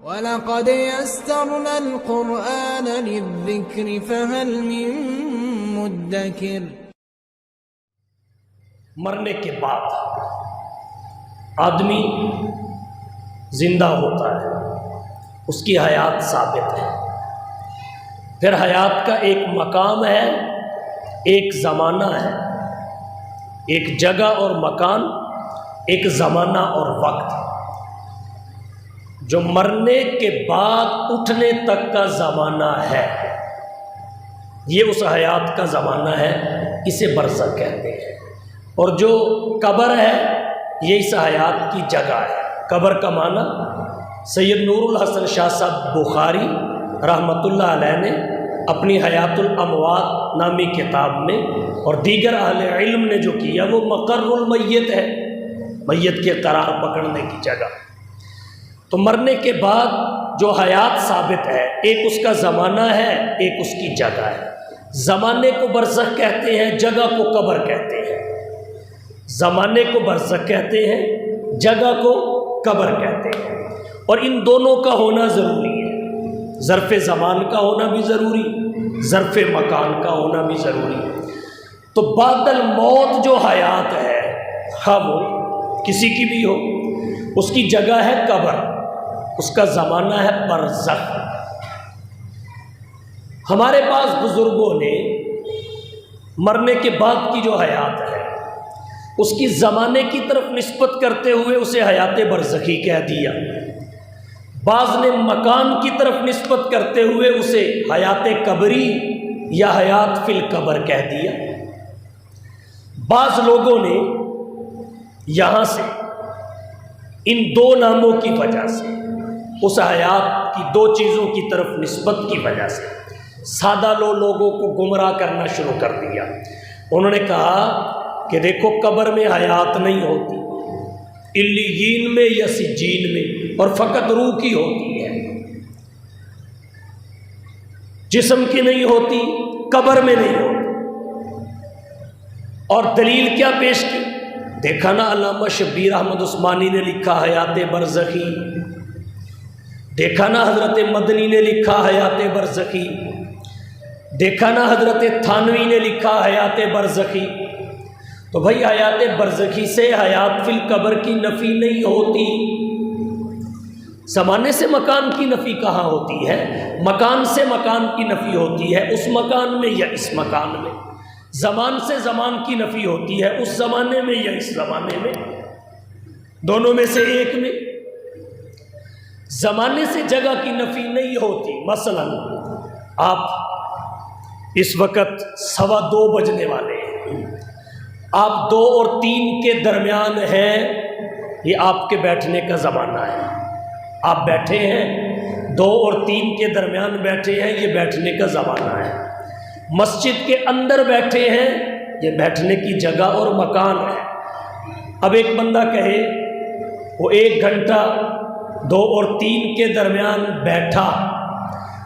وَلَقَدْ يَسَّرْنَا الْقُرْآنَ لِلذِّكْرِ فَهَلْ مِن مُّدَّكِرٍ۔ مرنے کے بعد آدمی زندہ ہوتا ہے، اس کی حیات ثابت ہے، پھر حیات کا ایک مقام ہے، ایک زمانہ ہے، ایک جگہ اور مکان، ایک زمانہ اور وقت۔ جو مرنے کے بعد اٹھنے تک کا زمانہ ہے، یہ اس حیات کا زمانہ ہے، اسے برزخ کہتے ہیں۔ اور جو قبر ہے یہ اس حیات کی جگہ ہے۔ قبر کا معنی سید نور الحسن شاہ صاحب بخاری رحمۃ اللہ علیہ نے اپنی حیات الاموات نامی کتاب میں اور دیگر اہل علم نے جو کیا وہ مقر المیت ہے، میت کے قرار پکڑنے کی جگہ۔ تو مرنے کے بعد جو حیات ثابت ہے، ایک اس کا زمانہ ہے، ایک اس کی جگہ ہے۔ زمانے کو برزخ کہتے ہیں، جگہ کو قبر کہتے ہیں۔ زمانے کو برزخ کہتے ہیں، جگہ کو قبر کہتے ہیں، اور ان دونوں کا ہونا ضروری ہے۔ ظرف زمان کا ہونا بھی ضروری، ظرف مکان کا ہونا بھی ضروری۔ تو بعد الموت جو حیات ہے، خواہ وہ کسی کی بھی ہو، اس کی جگہ ہے قبر، اس کا زمانہ ہے برزخ۔ ہمارے پاس بزرگوں نے مرنے کے بعد کی جو حیات ہے اس کی زمانے کی طرف نسبت کرتے ہوئے اسے حیات برزخی کہہ دیا، بعض نے مکان کی طرف نسبت کرتے ہوئے اسے حیات قبری یا حیات فی القبر کہہ دیا۔ بعض لوگوں نے یہاں سے ان دو ناموں کی وجہ سے، اس حیات کی دو چیزوں کی طرف نسبت کی وجہ سے سادہ لوگوں کو گمراہ کرنا شروع کر دیا۔ انہوں نے کہا کہ دیکھو قبر میں حیات نہیں ہوتی، علیین میں یا سجین میں، اور فقط روح کی ہوتی ہے، جسم کی نہیں ہوتی، قبر میں نہیں ہوتی۔ اور دلیل کیا پیش کی؟ دیکھا نا علامہ شبیر احمد عثمانی نے لکھا حیات برزخی، دیکھا نا حضرت مدنی نے لکھا حیات برزخی، دیکھا نا حضرت تھانوی نے لکھا حیات برزخی۔ تو بھائی حیات برزخی سے حیات فی القبر کی نفی نہیں ہوتی۔ زمانے سے مکان کی نفی کہاں ہوتی ہے؟ مکان سے مکان کی نفی ہوتی ہے اس مکان میں یا اس مکان میں، زمان سے زمان کی نفی ہوتی ہے اس زمانے میں یا اس زمانے میں، دونوں میں سے ایک میں۔ زمانے سے جگہ کی نفی نہیں ہوتی۔ مثلا آپ اس وقت 2:15 بجنے والے ہیں، آپ 2 اور 3 کے درمیان ہیں، یہ آپ کے بیٹھنے کا زمانہ ہے۔ آپ بیٹھے ہیں، 2 اور 3 کے درمیان بیٹھے ہیں، یہ بیٹھنے کا زمانہ ہے۔ مسجد کے اندر بیٹھے ہیں، یہ بیٹھنے کی جگہ اور مکان ہے۔ اب ایک بندہ کہے وہ 1 گھنٹہ 2 اور 3 کے درمیان بیٹھا،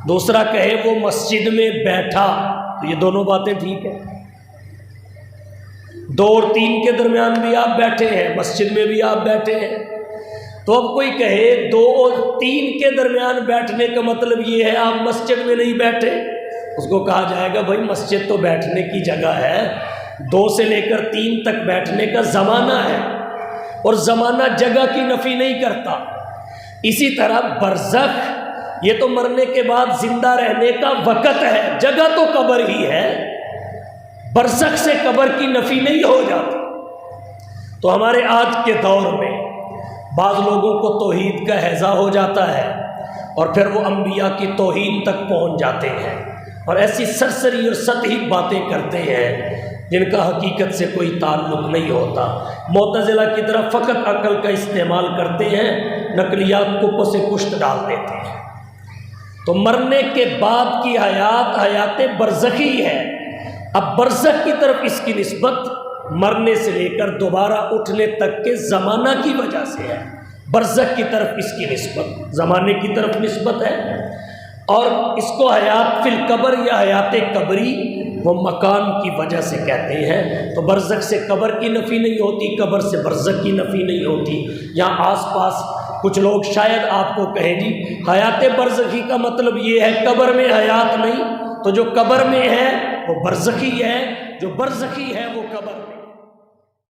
دوسرا کہے وہ مسجد میں بیٹھا، تو یہ دونوں باتیں ٹھیک ہیں؟ 2 اور 3 کے درمیان بھی آپ بیٹھے ہیں، مسجد میں بھی آپ بیٹھے ہیں۔ تو اب کوئی کہے 2 اور 3 کے درمیان بیٹھنے کا مطلب یہ ہے آپ مسجد میں نہیں بیٹھے، اس کو کہا جائے گا بھائی مسجد تو بیٹھنے کی جگہ ہے، 2 سے لے کر 3 تک بیٹھنے کا زمانہ ہے، اور زمانہ جگہ کی نفی نہیں کرتا۔ اسی طرح برزخ یہ تو مرنے کے بعد زندہ رہنے کا وقت ہے، جگہ تو قبر ہی ہے، برزخ سے قبر کی نفی نہیں ہو جاتی۔ تو ہمارے آج کے دور میں بعض لوگوں کو توحید کا ہیضہ ہو جاتا ہے اور پھر وہ انبیاء کی توہین تک پہنچ جاتے ہیں اور ایسی سرسری اور سطحی باتیں کرتے ہیں جن کا حقیقت سے کوئی تعلق نہیں ہوتا۔ معتزلہ کی طرح فقط عقل کا استعمال کرتے ہیں، نقلیات کو پس پشت ڈال دیتے ہیں۔ تو مرنے کے بعد کی حیات حیات برزخی ہے۔ اب برزخ کی طرف اس کی نسبت مرنے سے لے کر دوبارہ اٹھنے تک کے زمانہ کی وجہ سے ہے۔ برزخ کی طرف اس کی نسبت زمانے کی طرف نسبت ہے، اور اس کو حیات فی القبر یا حیات قبری وہ مکان کی وجہ سے کہتے ہیں۔ تو برزخ سے قبر کی نفی نہیں ہوتی، قبر سے برزخ کی نفی نہیں ہوتی۔ یہاں آس پاس کچھ لوگ شاید آپ کو کہیں جی حیات برزخی کا مطلب یہ ہے قبر میں حیات نہیں، تو جو قبر میں ہے وہ برزخی ہے، جو برزخی ہے وہ قبر میں